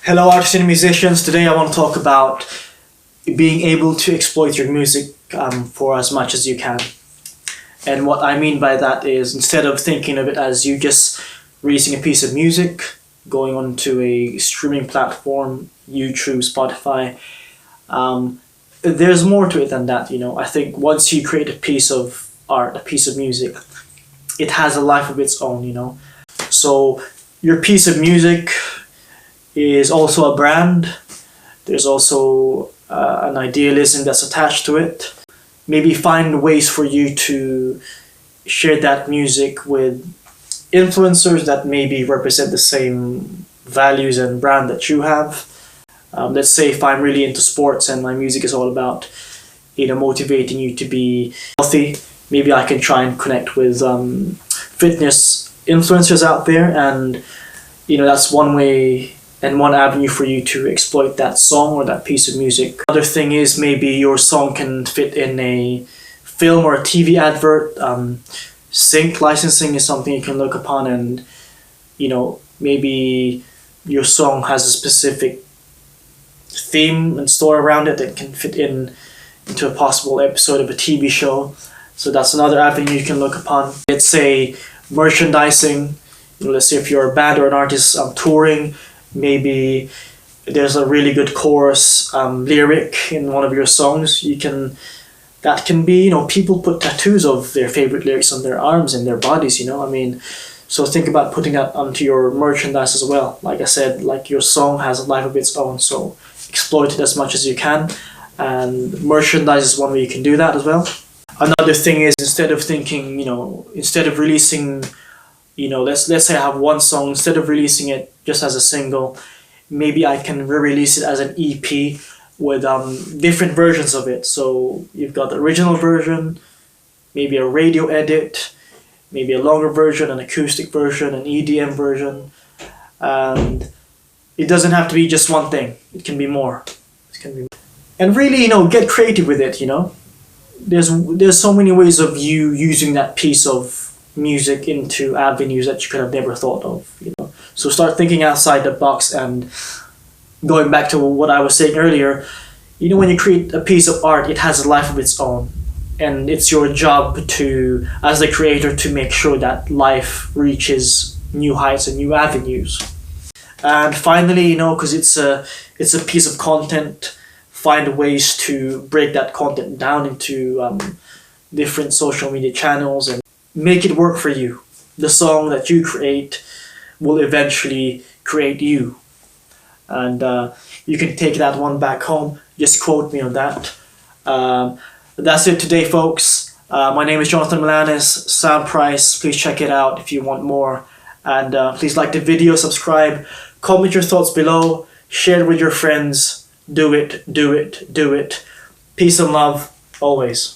Hello artists and musicians, today I want to talk about being able to exploit your music for as much as you can. And what I mean by that is, instead of thinking of it as you just releasing a piece of music, going onto a streaming platform, YouTube, Spotify, there's more to it than that. I think once you create a piece of art, a piece of music, it has a life of its own. So your piece of music is also a brand. There's also an idealism that's attached to it. Maybe find ways for you to share that music with influencers that maybe represent the same values and brand that you have. Let's say if I'm really into sports and my music is all about motivating you to be healthy, maybe I can try and connect with fitness influencers out there, and that's one way and one avenue for you to exploit that song or that piece of music. Another thing is, maybe your song can fit in a film or a TV advert. Sync licensing is something you can look upon, and maybe your song has a specific theme and story around it that can fit into a possible episode of a TV show. So that's another avenue you can look upon. Let's say merchandising. Let's say if you're a band or an artist touring, maybe there's a really good chorus lyric in one of your songs. That can be, people put tattoos of their favorite lyrics on their arms and their bodies, so think about putting that onto your merchandise as well. Like I said, your song has a life of its own, so exploit it as much as you can, and merchandise is one way you can do that as well. Another thing is, instead of releasing, let's say I have one song, instead of releasing it just as a single, maybe I can re-release it as an EP with different versions of it. So you've got the original version, maybe a radio edit, maybe a longer version, an acoustic version, an EDM version, and it doesn't have to be just one thing. It can be more. And really, get creative with it. There's so many ways of you using that piece of music into avenues that you could have never thought of. So start thinking outside the box, and going back to what I was saying earlier, when you create a piece of art, it has a life of its own, and it's your job to, as the creator, to make sure that life reaches new heights and new avenues. And finally, because it's a piece of content, find ways to break that content down into different social media channels and make it work for you. The song that you create will eventually create you, and you can take that one back home. Just quote me on that. That's it today, folks. My name is Jonathan Milanes, Soundprise. Please check it out if you want more, and please like the video, subscribe, comment your thoughts below, share it with your friends. Do it. Peace and love always.